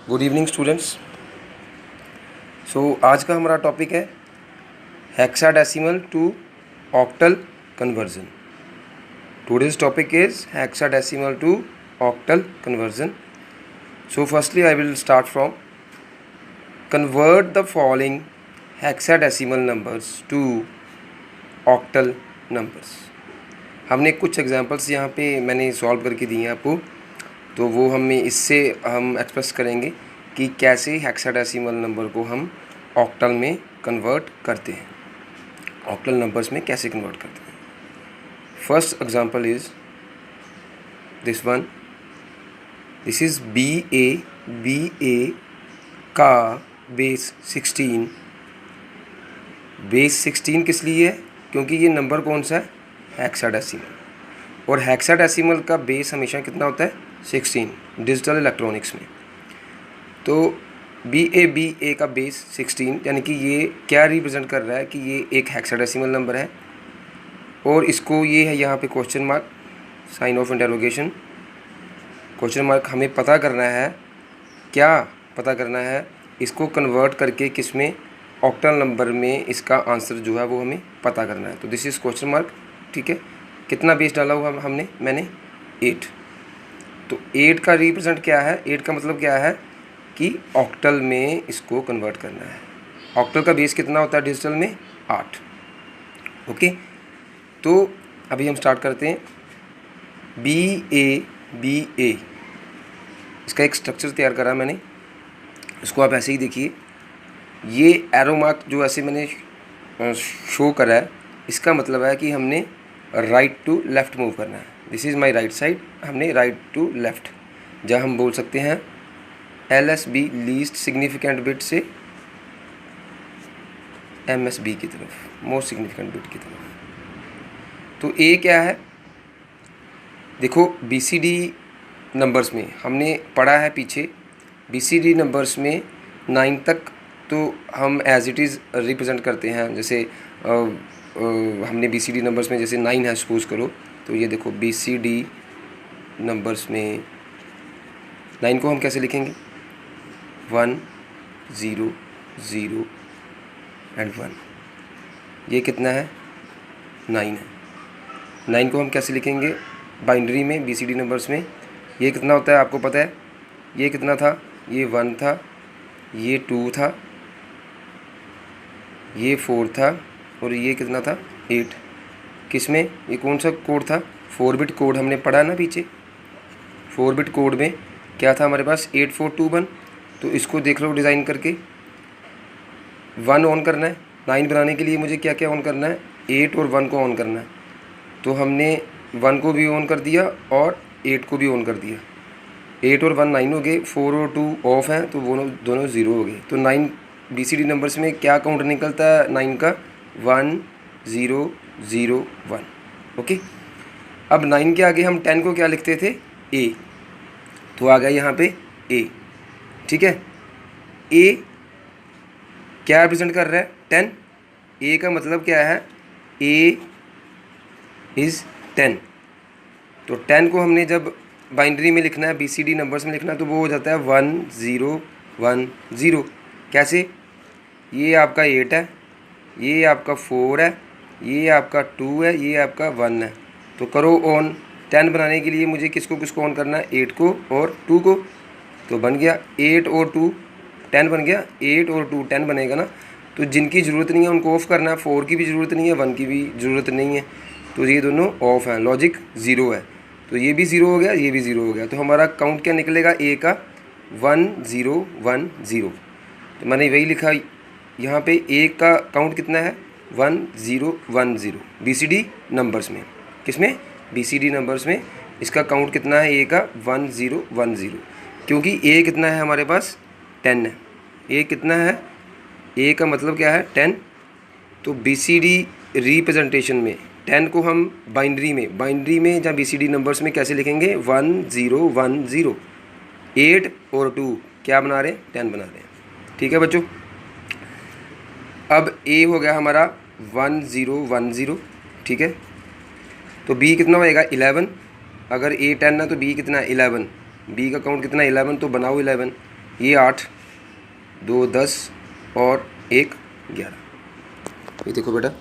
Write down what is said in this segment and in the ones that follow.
Good evening students. आज का हमारा टॉपिक है hexadecimal to octal conversion. Today's topic is hexadecimal to octal conversion. So firstly I will start from convert the following hexadecimal numbers to octal numbers. हमने कुछ examples यहाँ पे मैंने solve करके दिए हैं आपको, तो वो इससे हम एक्सप्रेस करेंगे कि कैसे हेक्साडेसिमल नंबर को हम ऑक्टल में कन्वर्ट करते हैं, ऑक्टल नंबर्स में कैसे कन्वर्ट करते हैं। First example is this one. This is B A का बेस 16। बेस 16 किस लिए है? क्योंकि ये नंबर कौन सा है? हेक्साडेसिमल। और हेक्साडेसिमल का बेस हमेशा कितना होता है? 16 डिजिटल इलेक्ट्रॉनिक्स में। तो बी ए का बेस 16, यानी कि ये क्या रिप्रेजेंट कर रहा है कि ये एक हेक्साडेसिमल नंबर है। और इसको ये है यहाँ पे question mark, sign of interrogation, question mark. हमें पता करना है, क्या पता करना है? इसको कन्वर्ट करके किस में? ऑक्टल नंबर में इसका आंसर जो है वो हमें पता करना है। तो दिस इज़ क्वेश्चन मार्क। ठीक है, कितना बेस डाला हुआ मैंने 8। तो 8 का रिप्रेजेंट क्या है? 8 का मतलब क्या है कि ऑक्टल में इसको कन्वर्ट करना है। ऑक्टल का बेस कितना होता है डिजिटल में? 8। ओके, तो अभी हम स्टार्ट करते हैं। बी ए इसका एक स्ट्रक्चर तैयार करा मैंने, इसको आप ऐसे ही देखिए। ये एरो मार्क जो ऐसे मैंने शो करा है, इसका मतलब है कि हमने राइट टू लेफ़्ट मूव करना है। This is my right side, हमने राइट टू लेफ़्ट। जहाँ हम बोल सकते हैं LSB लीस्ट सिग्निफिकेंट बिट से MSB की तरफ, मोस्ट सिग्निफिकेंट बिट की तरफ। तो A क्या है? देखो BCD नंबर्स में हमने पढ़ा है पीछे, BCD नंबर्स में 9 तक तो हम एज इट इज़ रिप्रेजेंट करते हैं। जैसे हमने BCD नंबर्स में जैसे 9 है सपोज करो, तो ये देखो BCD नंबर्स में 9 को हम कैसे लिखेंगे? 1 0 0 एंड 1। ये कितना है? 9 है। 9 को हम कैसे लिखेंगे बाइनरी में? BCD नंबर्स में ये कितना होता है आपको पता है? ये कितना था? ये 1 था, ये 2 था, ये 4 था, और ये कितना था? 8। किस में? ये कौन सा कोड था? 4 बिट कोड हमने पढ़ा ना पीछे। 4 बिट कोड में क्या था हमारे पास? 8421। तो इसको देख लो डिज़ाइन करके। 1 ऑन करना है, 9 बनाने के लिए मुझे क्या क्या ऑन करना है? 8 और 1 को ऑन करना है। तो हमने 1 को भी ऑन कर दिया और 8 को भी ऑन कर दिया। 8 और 1 9 हो गए, 4 और 2 ऑफ हैं, तो वो दोनों 0 हो गए। तो 9 BCD नंबर्स में क्या काउंट निकलता है 9 का? 1 0 0 1। ओके, अब 9 के आगे हम 10 को क्या लिखते थे? A। तो आ गया यहाँ पे A। ठीक है, A क्या रिप्रेजेंट कर रहा है? 10। A का मतलब क्या है? A is 10। तो 10 को हमने जब बाइनरी में लिखना है, BCD नंबर्स में लिखना है, तो वो हो जाता है 1 0 1 0। कैसे? ये आपका 8 है, ये आपका 4 है, ये आपका 2 है, ये आपका 1 है। तो करो ऑन। 10 बनाने के लिए मुझे किसको ऑन करना है? 8 को और 2 को। तो बन गया 8 और 2 10 बन गया। 8 और 2 10 बनेगा ना। तो जिनकी ज़रूरत नहीं है उनको ऑफ़ करना है। 4 की भी ज़रूरत नहीं है, 1 की भी ज़रूरत नहीं है, तो ये दोनों ऑफ हैं। लॉजिक 0 है, तो ये भी 0 हो गया, ये भी 0 हो गया। तो हमारा काउंट क्या निकलेगा A का? 1 0 1 0। तो मैंने वही लिखा यहाँ पे। A का काउंट कितना है? 1 0 1 0 BCD नंबर्स में। किस में? BCD नंबर्स में इसका काउंट कितना है A का? 1 0 1 0। क्योंकि A कितना है हमारे पास? 10 है। A कितना है? A का मतलब क्या है? 10। तो BCD रिप्रेजेंटेशन में 10 को हम बाइनरी में जहाँ BCD नंबर्स में कैसे लिखेंगे? 1 0 1 0। 8 और 2 क्या बना रहे हैं? 10 बना रहे हैं। ठीक है बच्चों, अब A हो गया हमारा 1 0 1 0। ठीक है, तो B कितना होएगा? 11। अगर A 10 है तो B कितना है? 11। B का काउंट कितना है? 11। तो बनाओ 11। ये 8, 2 10 और 1 11। ये देखो बेटा,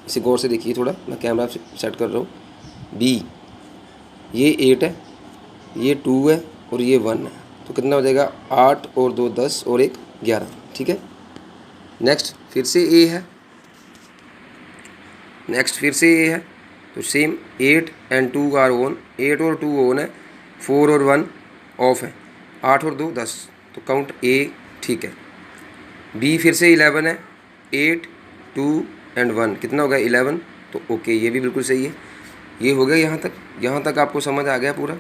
इसे गौर से देखिए थोड़ा, मैं कैमरा सेट कर रहा हूँ। बी ये 8 है, ये 2 है और ये 1 है, तो कितना हो जाएगा 8 और 2 10 और 1 11। ठीक है। नेक्स्ट फिर से ए है, नेक्स्ट फिर से ए है, तो सेम 8 एंड 2 आर ऑन, 8 और 2 ऑन है, 4 और 1 ऑफ है, 8 और 2 10, तो काउंट ए ठीक है। बी फिर से 11 है, 8 2 एंड 1 कितना होगा 11, तो ओके ये भी बिल्कुल सही है। ये हो गया यहाँ तक आपको समझ आ गया पूरा।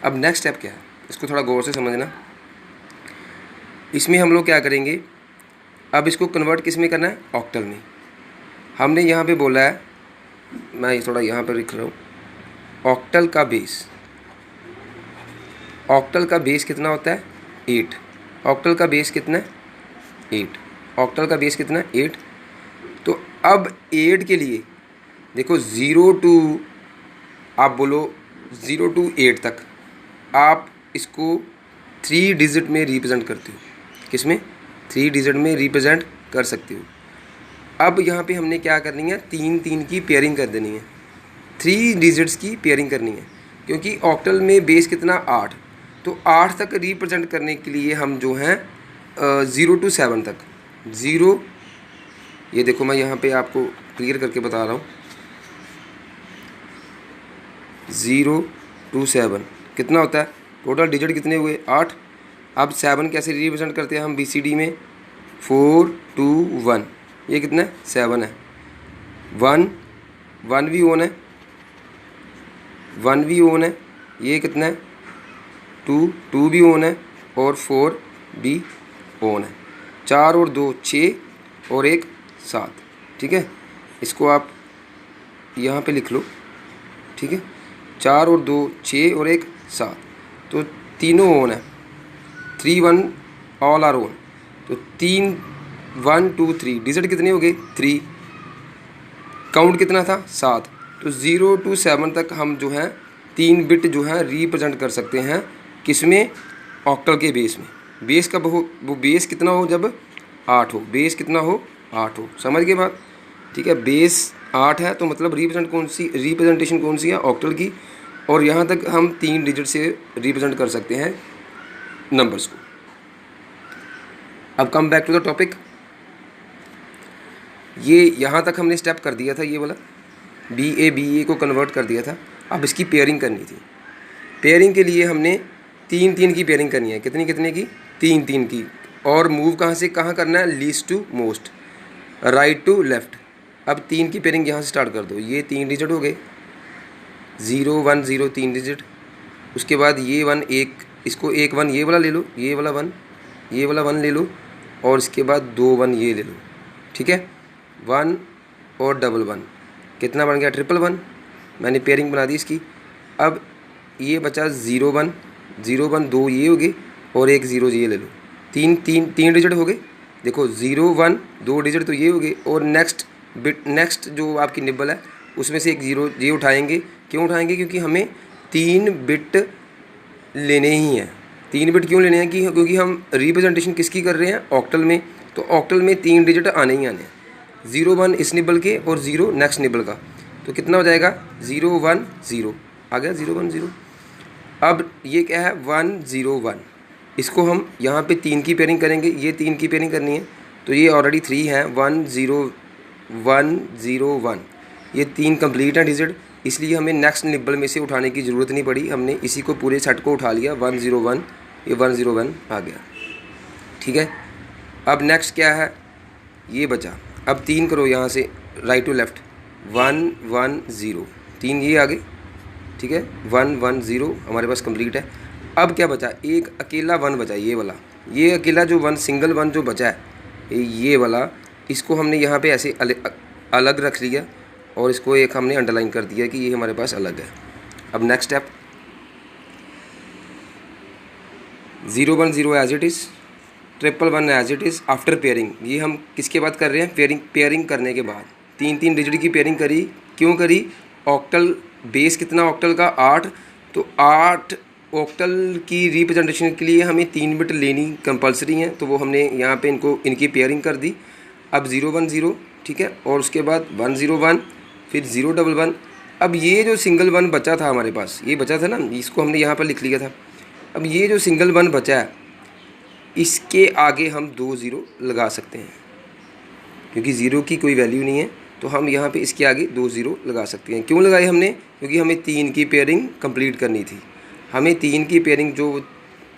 अब नेक्स्ट स्टेप क्या है, इसको थोड़ा गौर से समझना। इसमें हम लोग क्या करेंगे, अब इसको कन्वर्ट किस में करना है, ऑक्टल में। हमने यहाँ पे बोला है, मैं थोड़ा यहाँ पर लिख रहा हूँ, ऑक्टल का बेस, ऑक्टल का बेस कितना होता है 8, ऑक्टल का बेस कितना है 8, ऑक्टल का बेस कितना है 8। तो अब 8 के लिए देखो 0 to, आप बोलो 0 to 8 तक आप इसको 3 डिजिट में रिप्रेजेंट करते हो, किस में 3 डिजिट में रिप्रेजेंट कर सकते हो। अब यहाँ पे हमने क्या करनी है, 3 की पेयरिंग कर देनी है, 3 डिजिट्स की पेयरिंग करनी है, क्योंकि ऑक्टल में बेस कितना 8, तो 8 तक रिप्रेजेंट करने के लिए हम जो हैं 0 to 7 तक, 0, ये देखो मैं यहाँ पे आपको क्लियर करके बता रहा हूँ, 0 to 7 कितना होता है, टोटल डिजिट कितने हुए 8। अब 7 कैसे रिप्रेजेंट करते हैं हम BCD में, 4 2 1, ये कितना है 7 है, 1 भी ऑन है, 1 भी ऑन है, ये कितना है 2 भी ऑन है और 4 भी ऑन है, 4 और 2 6 और 1 7। ठीक है, इसको आप यहाँ पे लिख लो। ठीक है, 4 और 2 6 और 1 7, तो तीनों ऑन है, 3 1 ऑल आर ऑन, तो 3 1 2 3 डिजिट कितने हो गए 3, काउंट कितना था 7, तो 0 to 7 तक हम जो है 3 बिट जो है रिप्रेजेंट कर सकते हैं, किसमें ऑक्टल के बेस में। बेस कब हो, वो बेस कितना हो जब 8 हो, बेस कितना हो 8 हो, समझ गए बात। ठीक है, बेस 8 है तो मतलब रिप्रेजेंटेशन कौन सी है ऑक्टल की, और यहाँ तक हम 3 डिजिट से रिप्रेजेंट कर सकते हैं नंबर्स को। अब come back to the topic, ये यहाँ तक हमने स्टेप कर दिया था, ये वाला BA को कन्वर्ट कर दिया था। अब इसकी पेयरिंग करनी थी, पेयरिंग के लिए हमने 3 की पेयरिंग करनी है, कितनी की 3 की, और मूव कहाँ से कहाँ करना है, least to most, right to left. अब 3 की पेयरिंग यहाँ से स्टार्ट कर दो, ये 3 डिजिट हो गए, 0 1 0 3 डिजिट, उसके बाद ये 1 1, इसको 1 1 ये वाला ले लो, ये वाला 1 ये वाला 1 ले लो, और इसके बाद 2 1 ये ले लो। ठीक है, 1 और डबल 1 कितना बन गया 1 1 1, मैंने पेयरिंग बना दी इसकी। अब ये बचा 0 1 0 1 2 ये हो गए और 1 0 ये ले लो, 3 डिजिट हो गए। देखो 0 1 2 डिजिट तो ये हो गए, और नेक्स्ट जो आपकी निबल है उसमें से एक 0 ये उठाएंगे। क्यों उठाएंगे, क्योंकि हमें 3 बिट लेने ही हैं। 3 बिट क्यों लेने हैं, क्योंकि हम रिप्रेजेंटेशन किसकी कर रहे हैं ऑक्टल में, तो ऑक्टल में 3 डिजिट आने ही आने हैं, 0 1 इस निबल के और 0 नेक्स्ट निबल का, तो कितना हो जाएगा 0 1 0 आ गया 0 1 0। अब ये क्या है 1 0 1, इसको हम यहाँ पे 3 की पेयरिंग करेंगे, ये 3 की पेयरिंग करनी है, तो ये ऑलरेडी 3 है, 1 0 1 0 1, ये 3 कंप्लीट है डिजिट, इसलिए हमें नेक्स्ट निबल में से उठाने की ज़रूरत नहीं पड़ी, हमने इसी को पूरे सेट को उठा लिया, 1 0 1, ये 1 0 1 आ गया। ठीक है, अब नेक्स्ट क्या है, ये बचा, अब 3 करो यहाँ से राइट टू लेफ़्ट, 1 1 0, 3 ये आ गए। ठीक है, 1 1 0 हमारे पास कंप्लीट है। अब क्या बचा, एक अकेला 1 बचा, ये वाला, ये अकेला जो 1 सिंगल 1 जो बचा है ये वाला, इसको हमने यहाँ पे ऐसे अलग रख लिया, और इसको एक हमने अंडरलाइन कर दिया कि ये हमारे पास अलग है। अब next step 0 1 0 as it is, 1 1 1 as it is after pairing. ये हम किसके बाद कर रहे हैं, पेयरिंग करने के बाद 3 डिजिट की पेयरिंग करी। क्यों करी, ऑक्टल बेस कितना ऑक्टल का 8, तो 8 ऑक्टल की रिप्रेजेंटेशन के लिए हमें 3 बिट लेनी कंपलसरी है, तो वो हमने यहाँ पे इनकी पेयरिंग कर दी। अब 010, ठीक है, और उसके बाद 101, फिर 011। अब ये जो सिंगल 1 बचा था हमारे पास, ये बचा था ना, इसको हमने यहाँ पर लिख लिया था। अब ये जो सिंगल 1 बचा है, इसके आगे हम 2 0 लगा सकते हैं, क्योंकि ज़ीरो की कोई वैल्यू नहीं है, तो हम यहाँ पे इसके आगे 2 0 लगा सकते हैं। क्यों लगाई हमने? क्योंकि हमें 3 की पेयरिंग कंप्लीट करनी थी। हमें 3 की पेयरिंग जो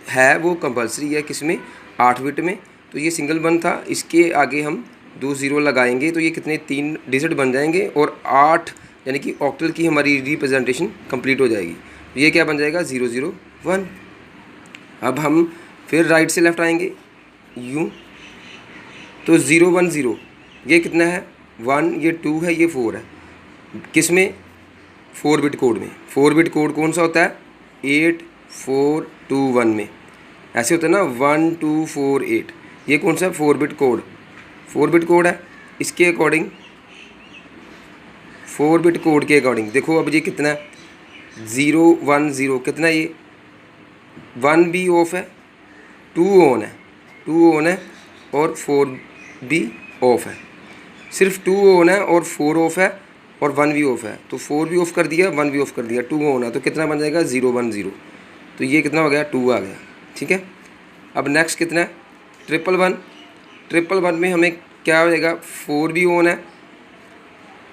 है वो कंपलसरी है, किस में? 8 बिट में। तो ये सिंगल 1 था, इसके आगे हम 2 0 लगाएंगे, तो ये कितने 3 डिजिट बन जाएंगे और 8 यानी कि ऑक्टल की हमारी रिप्रेजेंटेशन कंप्लीट हो जाएगी। तो ये क्या बन जाएगा? 001। अब हम फिर राइट से लेफ़्ट आएंगे यूँ, तो 010 ये कितना है? 1, ये 2 है, ये 4 है। किस में? 4 बिट कोड में। 4 बिट कोड कौन सा होता है? 8421 में ऐसे होता है ना, 1 2 4 8। ये कौन सा है? 4 बिट कोड। 4 बिट कोड है। इसके अकॉर्डिंग 4 बिट कोड के अकॉर्डिंग देखो, अब ये कितना है? 010 कितना है? ये 1 भी ऑफ है, 2 ऑन है, 2 ऑन है और 4 भी ऑफ है। सिर्फ 2 ऑन है और 4 ऑफ है और 1 भी ऑफ है, तो 4 भी ऑफ कर दिया, 1 भी ऑफ कर दिया, 2 ऑन है, तो कितना बन जाएगा? 010। तो ये कितना हो गया? 2 आ गया, ठीक है। अब नेक्स्ट कितना है? 111। 111 में हमें क्या हो जाएगा? 4 भी ऑन है,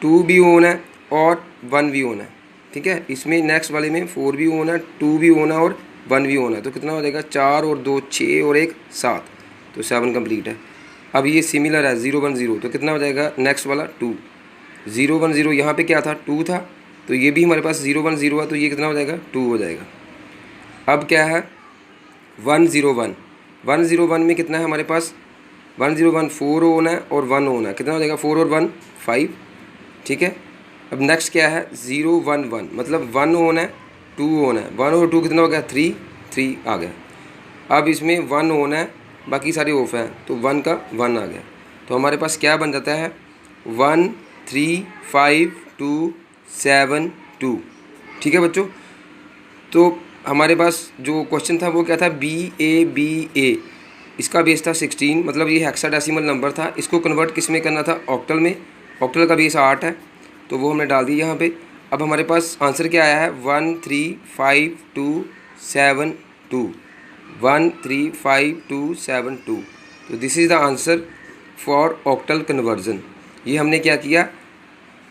2 भी ऑन है और 1 भी ऑन है, ठीक है। इसमें नेक्स्ट वाले में 4 भी ऑन है, 2 भी ऑन है और 1 भी ऑन है, तो कितना हो जाएगा? 4 और 2 6 और 1 7, तो 7 कंप्लीट है। अब ये सिमिलर है 010, तो कितना हो जाएगा? नेक्स्ट वाला 2। 010 यहाँ पे क्या था? 2 था, तो ये भी हमारे पास 010 है, तो ये कितना हो जाएगा? 2 हो जाएगा। अब क्या है? 101। 101 में कितना है हमारे पास? 101 4 ऑन है और 1 ऑन है, कितना हो जाएगा? 4 और 1 5, ठीक है। अब नेक्स्ट क्या है? 011 मतलब 1 ऑन है, 2 ऑन है, 1 और 2 कितना हो गया? 3 आ गया। अब इसमें 1 ऑन है, बाकी सारे ऑफ हैं, तो 1 का 1 आ गया। तो हमारे पास क्या बन जाता है? 1 3 5 2 7 2, ठीक है बच्चों। तो हमारे पास जो क्वेश्चन था वो क्या था? BABA। इसका बेस था 16, मतलब ये हेक्साडेसिमल नंबर था। इसको कन्वर्ट किस में करना था? ऑक्टल में। ऑक्टल का बेस 8 है, तो वो हमने डाल दिया यहाँ पे। अब हमारे पास आंसर क्या आया है? 1 3 5 2 7 2, 1 3 5 2 7 2। तो this is the answer for octal conversion. ये हमने क्या किया?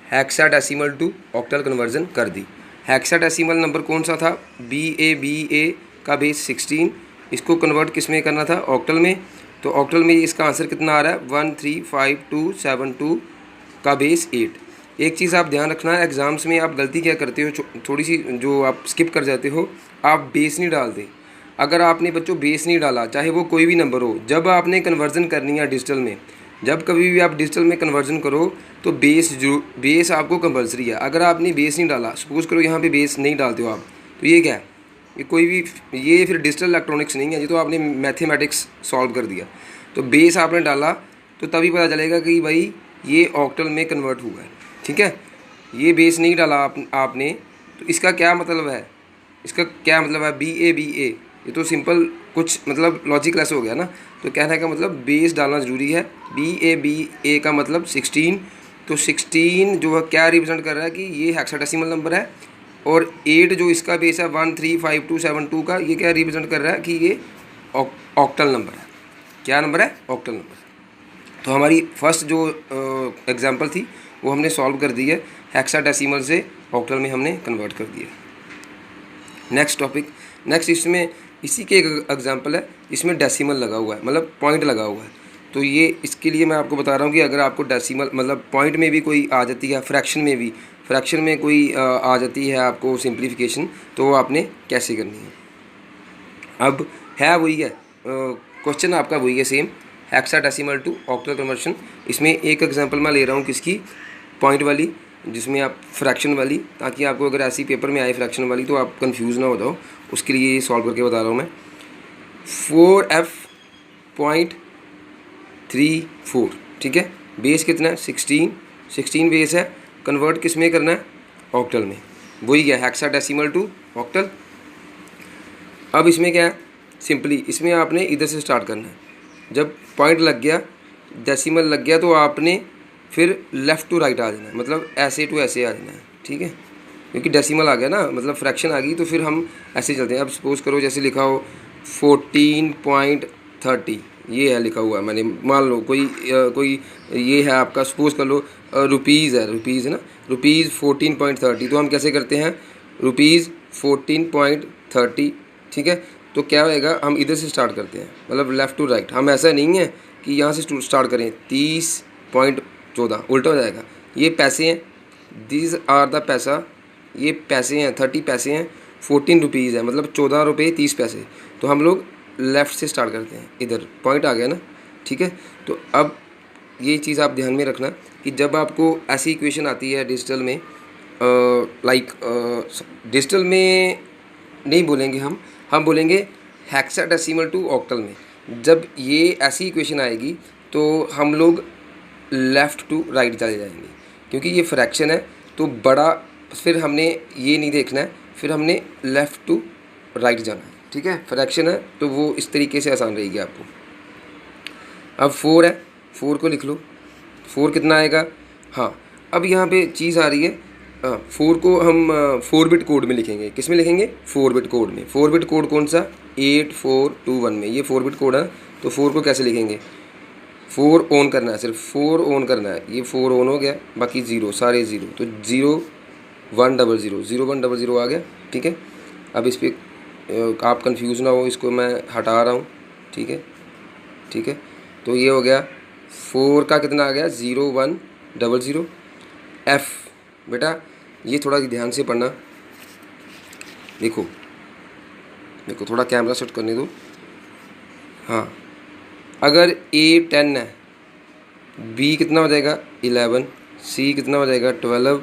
हेक्साडेसिमल टू ऑक्टल कन्वर्जन कर दी। हेक्साडेसिमल नंबर कौन सा था? BABA का बेस 16। इसको कन्वर्ट किस में करना था? ऑक्टल में। तो ऑक्टल में इसका आंसर कितना आ रहा है? 1 3 5 2 7 2 का बेस 8। एक चीज़ आप ध्यान रखना, एग्ज़ाम्स में आप गलती क्या करते हो, थोड़ी सी जो आप स्किप कर जाते हो, आप बेस नहीं डालते। अगर आपने बच्चों बेस नहीं डाला, चाहे वो कोई भी नंबर हो, जब आपने कन्वर्जन करनी है डिजिटल में, जब कभी भी आप डिजिटल में कन्वर्जन करो तो बेस आपको कंपलसरी है। अगर आपने बेस नहीं डाला, सपोज़ करो यहाँ पे बेस नहीं डालते हो आप, तो ये क्या है? ये कोई भी, ये फिर डिजिटल इलेक्ट्रॉनिक्स नहीं है, ये तो आपने मैथमेटिक्स सॉल्व कर दिया। तो बेस आपने डाला तो तभी पता चलेगा कि भाई ये ऑक्टल में कन्वर्ट हुआ है, ठीक है। ये बेस नहीं डाला आपने, तो इसका क्या मतलब है? इसका क्या मतलब है? BABA, ये तो सिंपल कुछ मतलब लॉजिक लेस हो गया ना। तो कहने का मतलब बेस डालना ज़रूरी है। BABA का मतलब 16। तो 16 जो है क्या रिप्रेजेंट कर रहा है कि ये हेक्साडेसिमल नंबर है, और 8 जो इसका बेस है 1 3 5 2 7 2 का, ये क्या रिप्रेजेंट कर रहा है कि ये ऑक्टल नंबर है। क्या नंबर है? Octal number. तो हमारी फर्स्ट जो एग्जांपल थी वो हमने सॉल्व कर दी है, हेक्साडेसिमल से ऑक्टल में हमने कन्वर्ट कर दिया। नेक्स्ट टॉपिक, नेक्स्ट इसमें इसी के एक एग्जांपल है, इसमें डेसिमल लगा हुआ है, मतलब पॉइंट लगा हुआ है। तो ये इसके लिए मैं आपको बता रहा हूँ कि अगर आपको डेसिमल मतलब पॉइंट में भी कोई आ जाती है, फ्रैक्शन में कोई आ जाती है आपको सिंप्लीफिकेशन, तो वो आपने कैसे करनी है। अब है वही है क्वेश्चन आपका वही है same, hexadecimal to octal conversion. इसमें एक एग्जांपल मैं ले रहा हूँ किसकी? पॉइंट वाली, जिसमें आप फ्रैक्शन वाली, ताकि आपको अगर ऐसी पेपर में आए फ्रैक्शन वाली तो आप कंफ्यूज ना हो जाओ, उसके लिए ये सॉल्व करके बता रहा हूँ मैं। 4F.34, ठीक है। बेस कितना है? 16 बेस है। कन्वर्ट किस में करना है? ऑक्टल में। वही है हेक्साडेसिमल टू ऑक्टल। अब इसमें क्या है, सिंपली इसमें आपने इधर से स्टार्ट करना है। जब पॉइंट लग गया, डेसिमल लग गया, तो आपने फिर लेफ़्ट टू राइट आ जाना है, मतलब ऐसे टू ऐसे आ जाना है, ठीक है। क्योंकि डेसिमल आ गया ना, मतलब फ्रैक्शन आ गई, तो फिर हम ऐसे चलते हैं। अब सपोज़ करो जैसे लिखा हो 14.30, ये है लिखा हुआ है मैंने, मान लो कोई ये है आपका, सपोज़ कर लो रुपीज़ है ना, रुपीज़ 14.30। तो हम कैसे करते हैं, रुपीज़ 14.30, ठीक है। तो क्या होएगा, हम इधर से स्टार्ट करते हैं, मतलब लेफ़्ट टू राइट। हम ऐसा नहीं है कि यहाँ से स्टार्ट करें 30.14, उल्टा हो जाएगा। ये पैसे हैं, दीज आर द पैसा, ये पैसे हैं, 30 पैसे हैं, 14 रुपीज़ है, मतलब 14 रुपये 30 पैसे। तो हम लोग लेफ़्ट से स्टार्ट करते हैं, इधर पॉइंट आ गया ना, ठीक है। तो अब ये चीज़ आप ध्यान में रखना कि जब आपको ऐसी इक्वेशन आती है डिजिटल में, डिजिटल में नहीं बोलेंगे हम बोलेंगे हेक्साडेसिमल टू ऑक्टल में। जब ये ऐसी इक्वेशन आएगी तो हम लोग लेफ़्ट टू राइट चले जाएंगे, क्योंकि ये फ्रैक्शन है तो बड़ा, फिर हमने ये नहीं देखना है, फिर हमने लेफ़्ट टू राइट जाना है, ठीक है। फ्रैक्शन है तो वो इस तरीके से आसान रहेगी आपको। अब 4 है, 4 को लिख लो, 4 कितना आएगा। हाँ, अब यहाँ पे चीज़ आ रही है, 4 को हम 4 बिट कोड में लिखेंगे। किस में लिखेंगे, 4 बिट कोड में। 4 बिट कोड कौन सा, 8421 में, ये 4 बिट कोड है। तो 4 को कैसे लिखेंगे, 4 ऑन करना है, सिर्फ 4 ऑन करना है, ये 4 ऑन हो गया, बाकी 0 सारे 0, तो 0100 0100 आ गया, ठीक है। अब इस पर आप कंफ्यूज ना हो, इसको मैं हटा रहा हूँ, ठीक है, ठीक है। तो ये हो गया 4 का कितना आ गया, 0100। एफ बेटा ये थोड़ा ध्यान से पढ़ना, देखो थोड़ा कैमरा सेट करने दो। हाँ, अगर A 10 है, B कितना हो जाएगा 11, C कितना हो जाएगा 12,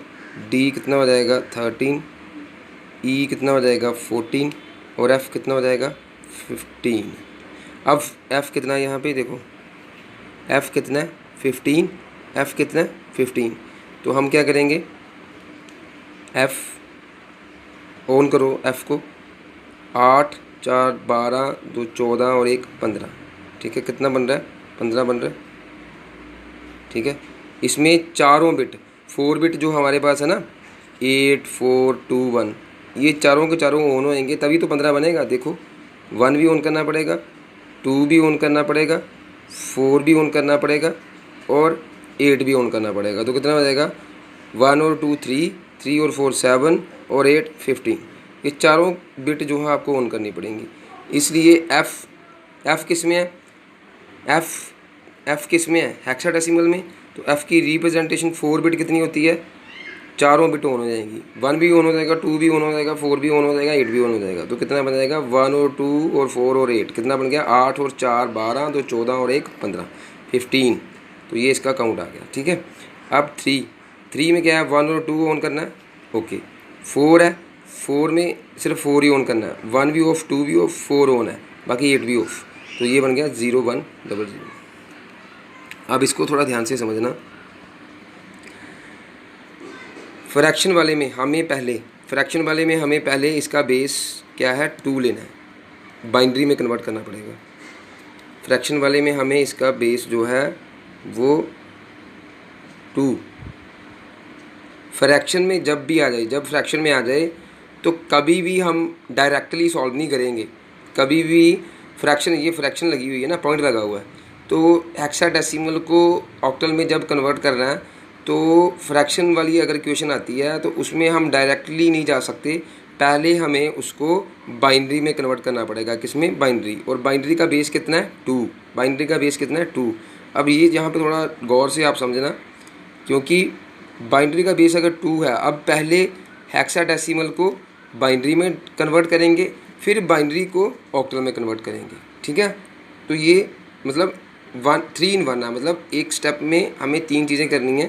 D कितना हो जाएगा 13, E कितना हो जाएगा 14 और F कितना हो जाएगा 15। अब F कितना है यहाँ पे देखो, F कितना है 15, F कितना है 15। तो हम क्या करेंगे, F ऑन करो, F को 8 4 12 2 14 और 1 15, ठीक है। कितना बन रहा है, 15 बन रहा है, ठीक है। इसमें चारों बिट, 4 बिट जो हमारे पास है ना, 8 4 2 1, ये चारों के चारों ऑन होएंगे तभी तो 15 बनेगा। देखो 1 भी ऑन करना पड़ेगा, 2 भी ऑन करना पड़ेगा, 4 भी ऑन करना पड़ेगा और 8 भी ऑन करना पड़ेगा। तो कितना हो जाएगा, 1 और 2 3, 3 और 4 7 और 8 15। ये चारों बिट जो है आपको ऑन करनी पड़ेंगी। इसलिए एफ़ किस में है, एफ़ किस में है, हेक्साडेसिमल में। तो एफ़ की रिप्रेजेंटेशन 4 बिट कितनी होती है, चारों बिट ऑन हो जाएंगी। 1 भी ऑन हो जाएगा, 2 भी ऑन हो जाएगा, 4 भी ऑन हो जाएगा, 8 भी ऑन हो जाएगा। तो कितना बन जाएगा, 1 और 2 और 4 और 8 कितना बन गया, 8 और 4 12, 2 14 और 1 15 15। तो ये इसका काउंट आ गया, ठीक है। अब 3 में क्या है, 1 और 2 ऑन करना है, ओके। 4 है, 4 में सिर्फ 4 ही ऑन करना है, 1 भी ऑफ 2 भी ऑफ 4 ऑन है, बाकी 8 भी ऑफ। तो ये बन गया 0100। अब इसको थोड़ा ध्यान से समझना। फ्रैक्शन वाले में हमें पहले इसका बेस क्या है, 2 लेना है, बाइनरी में कन्वर्ट करना पड़ेगा। फ्रैक्शन वाले में हमें इसका बेस जो है वो 2। फ्रैक्शन में जब फ्रैक्शन में आ जाए तो कभी भी हम डायरेक्टली सॉल्व नहीं करेंगे, कभी भी फ्रैक्शन, ये फ्रैक्शन लगी हुई है ना, पॉइंट लगा हुआ है, तो हेक्साडेसिमल को ऑक्टल में जब कन्वर्ट कर रहे हैं तो फ्रैक्शन वाली अगर इक्वेशन आती है तो उसमें हम डायरेक्टली नहीं जा सकते, पहले हमें उसको बाइनरी में कन्वर्ट करना पड़ेगा। किसमें, बाइनरी। और बाइनरी का बेस कितना है, 2। बाइनरी का बेस कितना है, 2। अब ये यहाँ पे थोड़ा गौर से आप समझना, क्योंकि बाइनरी का बेस अगर 2 है, अब पहले हेक्साडेसिमल को बाइनरी में कन्वर्ट करेंगे, फिर बाइनरी को ऑक्टल में कन्वर्ट करेंगे, ठीक है। तो ये मतलब 3 in 1 है, मतलब एक स्टेप में हमें 3 चीज़ें करनी है।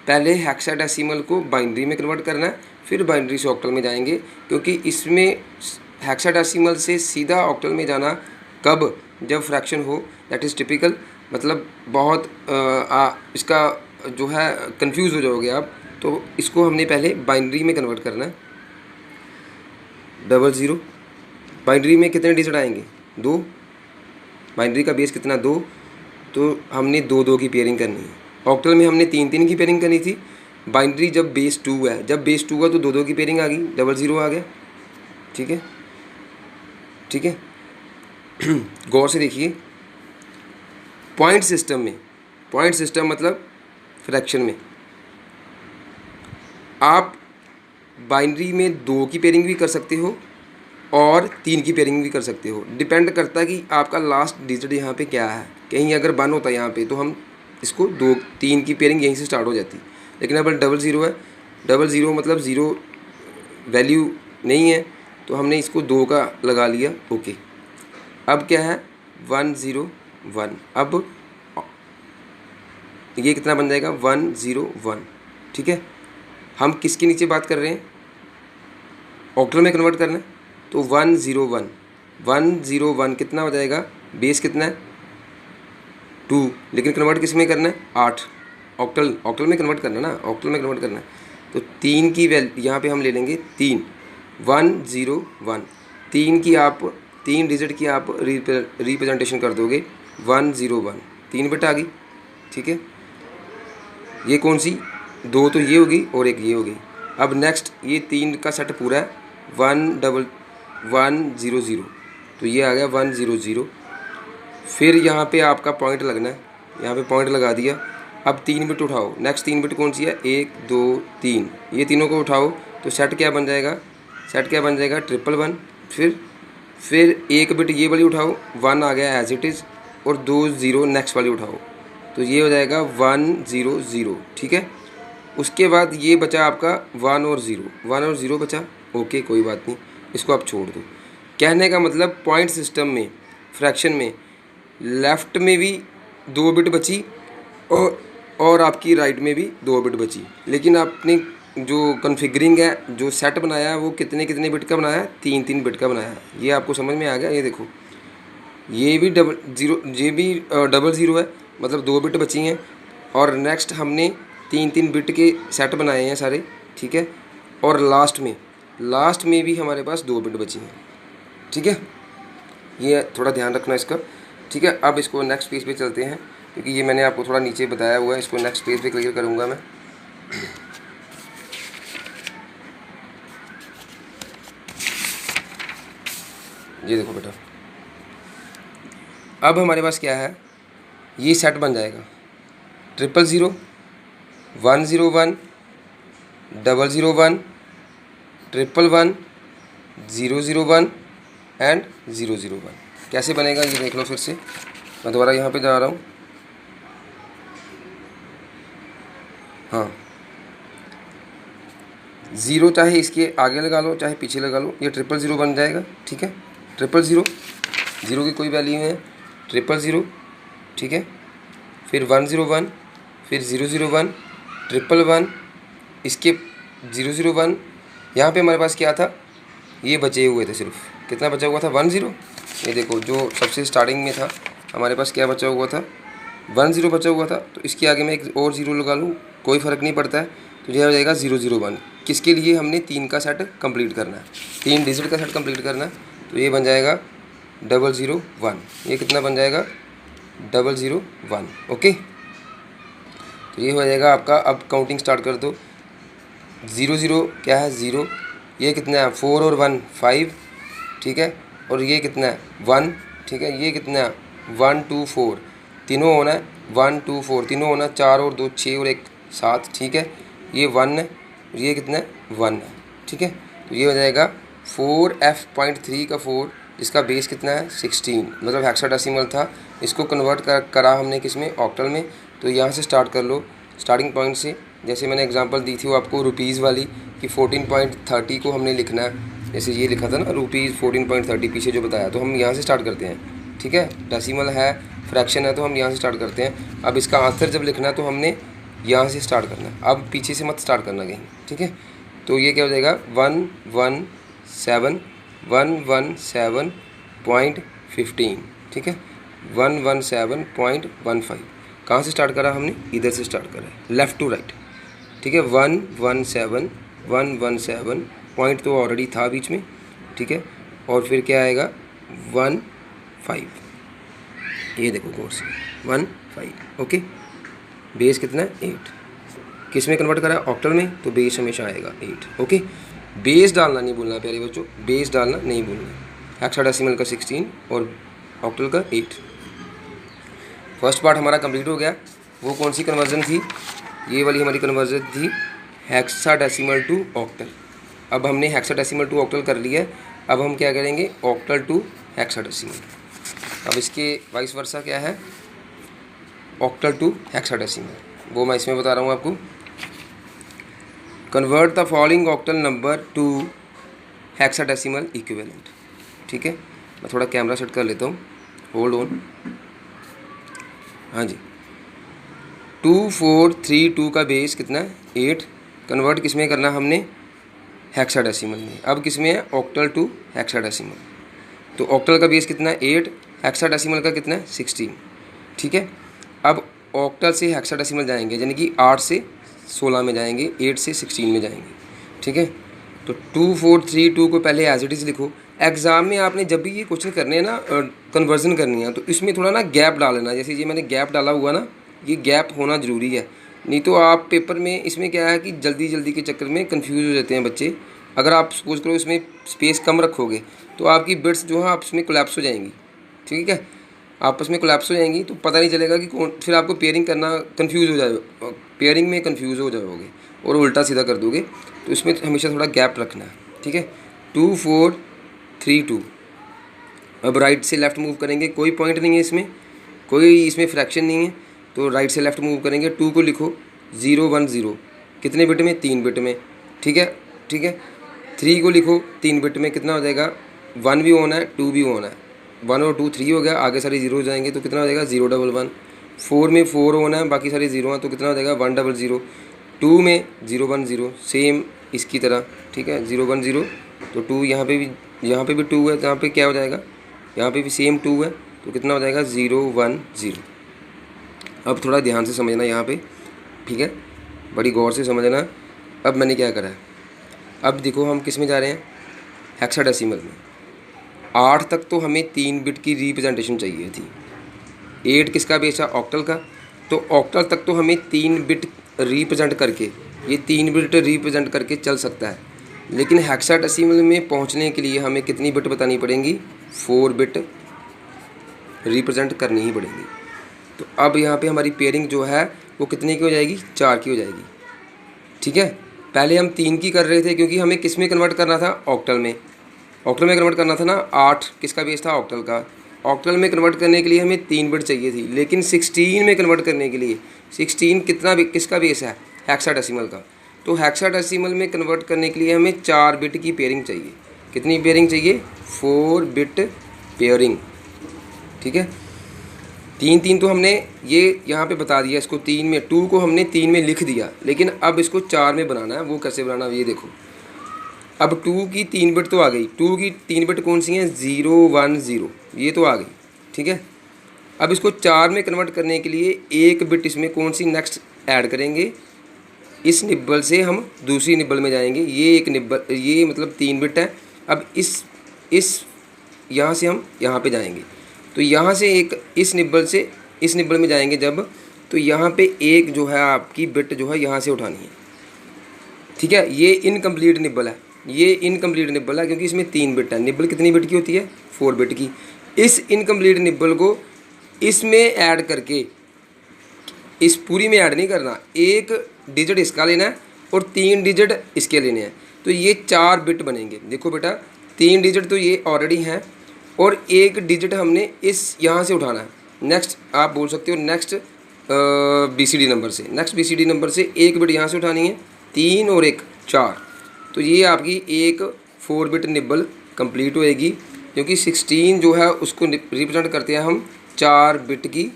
पहले हेक्साडेसिमल को बाइनरी में कन्वर्ट करना है, फिर बाइनरी से ऑक्टल में जाएंगे, क्योंकि इसमें हेक्साडेसिमल से सीधा ऑक्टल में जाना कब, जब फ्रैक्शन हो, दैट इज़ टिपिकल। मतलब बहुत इसका जो है कंफ्यूज हो जाओगे आप, तो इसको हमने पहले बाइनरी में कन्वर्ट करना है। 00 बाइनरी में कितने डिजिट आएंगे? 2। बाइनरी का बेस कितना? 2। तो हमने 2 की पेयरिंग करनी है। ऑक्टल में हमने 3 की पेयरिंग करनी थी। बाइनरी जब बेस 2 है, जब बेस 2 है तो 2 की पेयरिंग आ गई, 00 आ गया। ठीक है, ठीक है। गौर से देखिए, पॉइंट सिस्टम में, पॉइंट सिस्टम मतलब फ्रैक्शन में, आप बाइनरी में 2 की पेयरिंग भी कर सकते हो और 3 की पेयरिंग भी कर सकते हो। डिपेंड करता है कि आपका लास्ट डिजिट यहाँ पे क्या है। कहीं अगर 1 होता है यहाँ पे तो हम इसको 3 की पेयरिंग यहीं से स्टार्ट हो जाती। लेकिन अब 00 है, 00 मतलब 0 वैल्यू नहीं है, तो हमने इसको 2 का लगा लिया। ओके, अब क्या है? 101। अब ये कितना बन जाएगा? 101। ठीक है, हम किसके नीचे बात कर रहे हैं? ऑक्टल में कन्वर्ट करना है, तो 101। 101 कितना हो जाएगा? बेस कितना है? 2, लेकिन कन्वर्ट किस में करना है? 8। ऑक्टल में कन्वर्ट करना ना, ऑक्टल में कन्वर्ट करना है। तो 3 की वैल्यू यहाँ पे हम ले लेंगे 3। 101, 3 की आप 3 डिजिट की आप रिप्रेजेंटेशन कर दोगे 101, 3 बिट आ गई। ठीक है, ये कौन सी? 2 तो ये होगी और एक ये होगी। अब नेक्स्ट ये 3 का सेट पूरा है 100, तो ये आ गया 100। फिर यहाँ पे आपका पॉइंट लगना है, यहाँ पे पॉइंट लगा दिया। अब 3 बिट उठाओ, नेक्स्ट 3 बिट कौन सी है? 1 2 3, ये तीनों को उठाओ तो सेट क्या बन जाएगा? सेट क्या बन जाएगा? 111। फिर 1 बिट ये वाली उठाओ, 1 आ गया एज इट इज़, और 2 0 नेक्स्ट वाली उठाओ, तो ये हो जाएगा 100। ठीक है, उसके बाद ये बचा आपका 1 और 0 बचा। ओके, कोई बात नहीं, इसको आप छोड़ दो। कहने का मतलब पॉइंट सिस्टम में, फ्रैक्शन में, लेफ़्ट में भी 2 बिट बची और आपकी राइट में भी 2 बिट बची। लेकिन आपने जो कॉन्फ़िगरिंग है, जो सेट बनाया है, वो कितने बिट का बनाया है? 3 बिट का बनाया है। ये आपको समझ में आ गया? ये देखो, ये भी 00 है, मतलब 2 बिट बची हैं। और नेक्स्ट हमने 3 बिट के सेट बनाए हैं सारे। ठीक है, और लास्ट में भी हमारे पास 2 बिट बची हैं। ठीक है, ये थोड़ा ध्यान रखना इसका। ठीक है, अब इसको नेक्स्ट पेज पे चलते हैं, क्योंकि ये मैंने आपको थोड़ा नीचे बताया हुआ है। इसको नेक्स्ट पेज पे क्लियर करूँगा मैं। ये देखो बेटा, अब हमारे पास क्या है? ये सेट बन जाएगा 000, 101, 001, 111, 001 एंड 001। कैसे बनेगा ये देख लो फिर से। मैं दोबारा यहाँ पे जा रहा हूँ। हाँ, 0 चाहे इसके आगे लगा लो चाहे पीछे लगा लो, ये 000 बन जाएगा। ठीक है, 000, 0 की कोई वैल्यू है, 000। ठीक है, फिर 101, फिर 001, 111, इसके 001। यहाँ पे हमारे पास क्या था? ये बचे हुए थे, सिर्फ कितना बचा हुआ था? 10। ये देखो, जो सबसे स्टार्टिंग में था हमारे पास क्या बचा हुआ था? 10 बचा हुआ था। तो इसके आगे मैं एक और 0 लगा लूँ, कोई फ़र्क नहीं पड़ता है, तो यह हो जाएगा 001। किसके लिए? हमने 3 का सेट कंप्लीट करना है, 3 डिजिट का सेट कंप्लीट करना है। तो ये बन जाएगा 001। ये कितना बन जाएगा? 001। ओके, तो ये हो जाएगा आपका। अब काउंटिंग स्टार्ट कर दो। 00 क्या है? 0। ये कितना है? 4 और 1 5। ठीक है, और ये कितना है? 1। ठीक है, ये कितना है? 1 2 4, तीनों होना है 1 2 4, तीनों होना 4 और 2 6 और 1 7। ठीक है, ये 1 है, ये कितना है? 1 है। ठीक है, तो ये हो जाएगा 4F.3 का 4, इसका बेस कितना है? 16, मतलब हेक्साडेसिमल था। इसको कन्वर्ट करा हमने किस में? ऑक्टल में। तो यहाँ से स्टार्ट कर लो, स्टार्टिंग पॉइंट से। जैसे मैंने एग्जांपल दी थी वो आपको रुपीज़ वाली, कि 14.30 को हमने लिखना है। जैसे ये लिखा था ना, रुपीज़ 14.30 पीछे जो बताया, तो हम यहाँ से स्टार्ट करते हैं। ठीक है, डेसिमल है, फ्रैक्शन है, तो हम यहाँ से स्टार्ट करते हैं। अब इसका आंसर जब लिखना है तो हमने यहाँ से स्टार्ट करना है, अब पीछे से मत स्टार्ट करना कहीं। ठीक है, तो ये क्या हो जाएगा? 117.15। ठीक है, 117.15। कहाँ से स्टार्ट करा हमने? इधर से स्टार्ट करा है, लेफ़्ट टू राइट। ठीक है, 117 पॉइंट तो ऑलरेडी था बीच में। ठीक है, और फिर क्या आएगा 1 5, ये देखो कोर्स 1 5। ओके, बेस कितना है 8, किस में कन्वर्ट करा ऑक्टल में, तो बेस हमेशा आएगा 8। ओके, बेस डालना नहीं भूलना प्यारे बच्चों, बेस डालना नहीं भूलना। हेक्साडेसिमल का 16 और ऑक्टल का 8। फर्स्ट पार्ट हमारा कंप्लीट हो गया। वो कौन सी कन्वर्जन थी, ये वाली हमारी कन्वर्जन थी हेक्साडेसिमल टू ऑक्टल। अब हमने हेक्साडेसिमल टू ऑक्टल कर लिया, अब हम क्या करेंगे ऑक्टल टू हेक्साडेसिमल। अब इसके वाइस वर्सा क्या है, ऑक्टल टू हेक्साडेसिमल, वो मैं इसमें बता रहा हूँ आपको। Convert the following octal number two hexadecimal equivalent. ठीक है, मैं थोड़ा कैमरा सेट कर लेता हूँ, होल्ड ऑन। हाँ जी, 2 4 3 2 का बेस कितना है 8। कन्वर्ट किस में करना हमने, हेक्साडेसिमल में। अब किस में है, ऑक्टल टू हेक्साडेसिमल। तो ऑक्टल का बेस कितना है 8, हेक्साडेसिमल का कितना है 16। ठीक है, अब ऑक्टल से हेक्साडेसिमल जाएंगे, यानी कि 8 से 16 में जाएंगे, 8 से 16 में जाएंगे। ठीक है, तो 2 4 3 2 को पहले एज इट इज़ लिखो। एग्ज़ाम में आपने जब भी ये क्वेश्चन करने हैं ना, कन्वर्जन करनी है, तो इसमें थोड़ा ना गैप डाल लेना। जैसे ये मैंने गैप डाला हुआ ना, ये गैप होना ज़रूरी है, नहीं तो आप पेपर में इसमें क्या है कि जल्दी जल्दी के चक्कर में कंफ्यूज हो जाते हैं बच्चे। अगर आप सपोज करो इसमें स्पेस कम रखोगे तो आपकी बिट्स जो है आपस में कोलैप्स हो जाएंगी। ठीक है, आपस में कोलैप्स हो जाएंगी तो पता नहीं चलेगा कि कौन, फिर आपको पेयरिंग करना कंफ्यूज हो जाएगा, पेयरिंग में कंफ्यूज हो जाओगे और उल्टा सीधा कर दोगे। तो इसमें हमेशा थोड़ा गैप रखना है। ठीक है, 2 4 3 2। अब राइट से लेफ़्ट मूव करेंगे, कोई पॉइंट नहीं है इसमें, कोई इसमें फ्रैक्शन नहीं है, तो राइट से लेफ़्ट मूव करेंगे। 2 को लिखो 0 1 0, कितने बिट में 3 बिट में। ठीक है, ठीक है, 3 को लिखो 3 बिट में, कितना हो जाएगा 1 भी होना है 2 भी होना है, 1 और 2 3 हो गया, आगे सारे 0 हो जाएंगे, तो कितना हो जाएगा 0 1 1। 4 में 4 होना है, बाकी सारे 0 हैं, तो कितना हो जाएगा 1 0 0। 2 में 0 1 0, सेम इसकी तरह। ठीक है, 0 1 0, तो 2 यहाँ पे भी 2 है, तो यहाँ पे क्या हो जाएगा, यहाँ पे भी सेम 2 है, तो कितना हो जाएगा 0 1 0। अब थोड़ा ध्यान से समझना यहाँ पे, ठीक है, बड़ी गौर से समझना। अब मैंने क्या करा है, अब देखो हम किस में जा रहे हैं, हेक्साडेसिमल में। 8 तक तो हमें 3 बिट की रिप्रेजेंटेशन चाहिए थी। 8 किसका बेस है, ऑक्टल का, तो ऑक्टल तक तो हमें 3 बिट रिप्रेजेंट करके, ये 3 बिट रिप्रेजेंट करके चल सकता है। लेकिन हेक्साडेसिमल में पहुंचने के लिए हमें कितनी बिट बतानी पड़ेंगी, 4 बिट रिप्रेजेंट करनी ही पड़ेगी। तो अब यहाँ पे हमारी पेयरिंग जो है वो कितने की हो जाएगी, 4 की हो जाएगी। ठीक है, पहले हम 3 की कर रहे थे क्योंकि हमें किस में कन्वर्ट करना था, ऑक्टल में। ऑक्टल में कन्वर्ट करना था ना, 8 किसका बेस था, ऑक्टल का। ऑक्टल में कन्वर्ट करने के लिए हमें 3 बिट चाहिए थी, लेकिन 16 में कन्वर्ट करने के लिए 16 कितना किसका बेस है, हेक्साडेसिमल का। तो हेक्साडेसिमल में कन्वर्ट करने के लिए हमें 4 बिट की पेयरिंग चाहिए। कितनी पेयरिंग चाहिए, 4 बिट पेयरिंग। ठीक है, 3 3 तो हमने ये यहाँ पे बता दिया, इसको 3 में, 2 को हमने 3 में लिख दिया, लेकिन अब इसको 4 में बनाना है। वो कैसे बनाना, ये देखो। अब 2 की 3 बिट तो आ गई, 2 की 3 बिट कौन सी हैं, 0 1 0, ये तो आ गई। ठीक है, अब इसको 4 में कन्वर्ट करने के लिए एक बिट इसमें कौन सी नेक्स्ट ऐड करेंगे, इस निब्बल से हम दूसरी निब्बल में जाएंगे। ये एक निब्बल, ये मतलब 3 बिट है। अब इस यहाँ से हम यहाँ पे जाएंगे, तो यहाँ से एक इस निब्बल से इस निब्बल में जाएंगे जब, तो यहाँ पे एक जो है आपकी बिट जो है यहाँ से उठानी है। ठीक है, ये इनकम्प्लीट निब्बल है, ये इनकम्प्लीट निब्बल है क्योंकि इसमें 3 बिट है। निब्बल कितनी बिट की होती है, 4 बिट की। इस इनकम्प्लीट निब्बल को इसमें ऐड करके, इस पूरी में ऐड नहीं करना, एक डिजिट इसका लेना है और 3 डिजिट इसके लेने हैं, तो ये 4 बिट बनेंगे। देखो बेटा, 3 डिजिट तो ये ऑलरेडी हैं और एक डिजिट हमने इस यहाँ से उठाना है। नेक्स्ट आप बोल सकते हो नेक्स्ट बीसीडी नंबर से, नेक्स्ट बीसीडी नंबर से एक बिट यहाँ से उठानी है, 3 और 1 4। तो ये आपकी एक 4 बिट निब्बल कंप्लीट होएगी, क्योंकि 16 जो है उसको रिप्रेजेंट करते हैं हम 4 बिट की।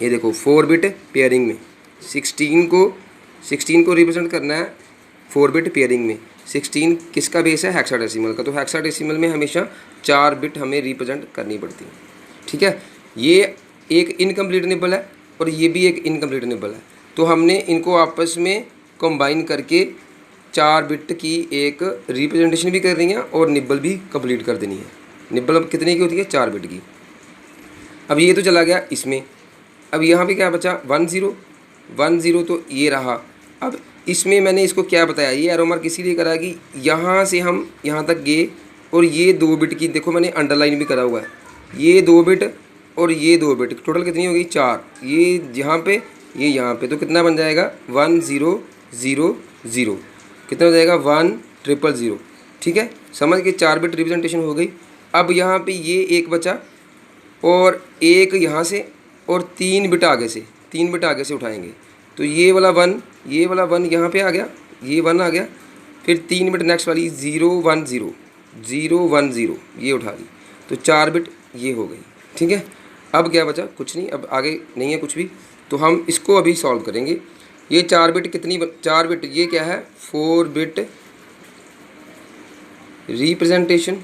ये देखो 4 बिट पेयरिंग में 16 को रिप्रेजेंट करना है 4 बिट पेयरिंग में। 16 किसका बेस है, हेक्साडेसिमल का। तो हेक्साडेसिमल में हमेशा 4 बिट हमें रिप्रेजेंट करनी पड़ती है। ठीक है, ये एक इनकम्प्लीट निब्बल है और ये भी एक इनकम्प्लीट निब्बल है, तो हमने इनको आपस में कंबाइन करके 4 बिट की एक रिप्रेजेंटेशन भी करनी है और निब्बल भी कंप्लीट कर देनी है। निब्बल अब कितने की होती है? 4 बिट की। अब ये तो चला गया इसमें। अब यहाँ पे क्या बचा? 1 0 1 0, तो ये रहा। अब इसमें मैंने इसको क्या बताया, ये एरो मार्क इसीलिए करा कि यहाँ से हम यहाँ तक गए और ये 2 बिट की, देखो मैंने अंडरलाइन भी करा हुआ है, ये 2 बिट और ये 2 बिट, टोटल कितनी हो गई? 4। ये यहाँ पे, ये यहाँ पे, तो कितना बन जाएगा? 1 0 0 0। कितना हो जाएगा? 1 0 0। ठीक है, समझ के 4 बिट रिप्रेजेंटेशन हो गई। अब यहाँ पे ये एक बचा और एक यहाँ से और 3 बिट आगे से, 3 बिट आगे से उठाएंगे, तो ये वाला 1, ये वाला 1 यहाँ पे आ गया, ये 1 आ गया, फिर 3 बिट नेक्स्ट वाली 0 1 0 0 1 0, ये उठा ली, तो 4 बिट ये हो गई। ठीक है, अब क्या बचा? कुछ नहीं, अब आगे नहीं है कुछ भी, तो हम इसको अभी सॉल्व करेंगे। ये 4 बिट कितनी 4 बिट, ये क्या है? 4 बिट रिप्रेजेंटेशन,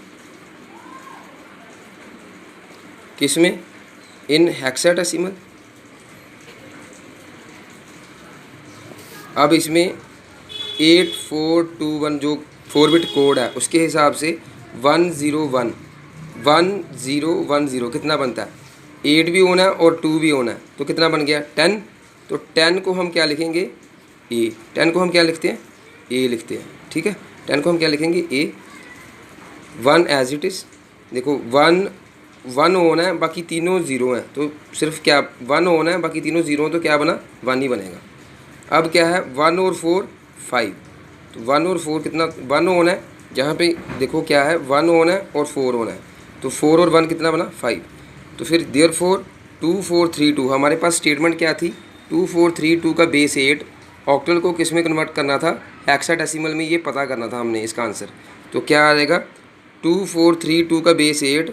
किसमें? इन हेक्साडेसिमल। अब इसमें 8421 जो 4 बिट कोड है उसके हिसाब से 101 1010 कितना बनता है? 8 भी होना है और 2 भी होना है, तो कितना बन गया? 10। तो 10 को हम क्या लिखेंगे? ए। 10 को हम क्या लिखते हैं? ए लिखते हैं। ठीक है, 10 को हम क्या लिखेंगे? ए। 1 एज इट इज़, देखो 1 होना है, बाकी तीनों ज़ीरो हैं, तो सिर्फ क्या 1 होना है, बाकी तीनों ज़ीरो, तो क्या बना? 1 ही बनेगा। अब क्या है? 1 और 4 5, तो 1 और 4 कितना? 1 होना है, जहाँ पे देखो क्या है? 1 होना है और 4 होना है, तो 4 और 1 कितना बना? 5। तो फिर देयरफॉर 2432, हमारे पास स्टेटमेंट क्या थी? 2432 का बेस 8, ऑक्टल को किस में कन्वर्ट करना था? हेक्साडेसिमल में, ये पता करना था हमने इसका आंसर। तो क्या आ जाएगा? 2432 का बेस 8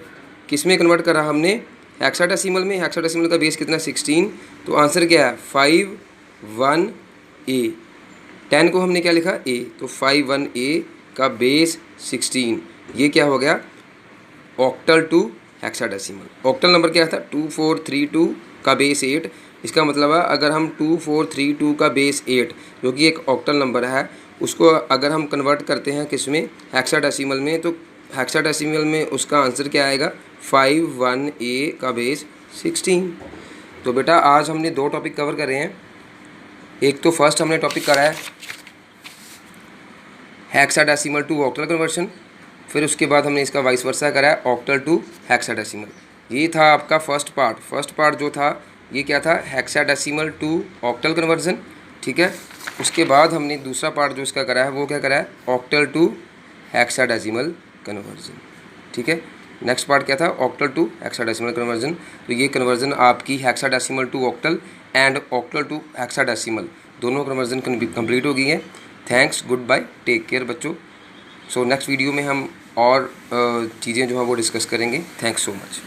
किस में कन्वर्ट करा हमने? हेक्साडेसिमल में। हेक्साडेसिमल का बेस कितना? 16। तो आंसर क्या है? 5 1 A। 10 को हमने क्या लिखा? A, तो 5 1 A का बेस 16, ये क्या हो गया? Octal to hexadecimal. ऑक्टल नंबर क्या था? 2432 का बेस 8। इसका मतलब है अगर हम 2432 का बेस 8 जो कि एक ऑक्टल नंबर है, उसको अगर हम कन्वर्ट करते हैं किस में? हेक्साडेसिमल में, तो हेक्साडेसिमल में उसका आंसर क्या आएगा? 5 1 A का बेस 16। तो बेटा आज हमने 2 टॉपिक कवर कर रहे हैं। एक तो फर्स्ट हमने टॉपिक करा है हेक्साडेसिमल टू ऑक्टल कन्वर्शन, फिर उसके बाद हमने इसका वाइस वर्सा करा है ऑक्टल टू हेक्साडेसिमल। ये था आपका फर्स्ट पार्ट। फर्स्ट पार्ट जो था ये क्या था? Hexadecimal to octal conversion. ठीक है, उसके बाद हमने दूसरा पार्ट जो इसका करा है वो क्या करा है? Octal to hexadecimal conversion. ठीक है, नेक्स्ट पार्ट क्या था? Octal to hexadecimal conversion. तो ये कन्वर्जन आपकी hexadecimal to octal and octal to hexadecimal दोनों कन्वर्जन कंप्लीट हो गई है। Thanks, goodbye, take care बच्चों। सो नेक्स्ट वीडियो में हम और चीज़ें जो हैं वो डिस्कस करेंगे। Thanks so much.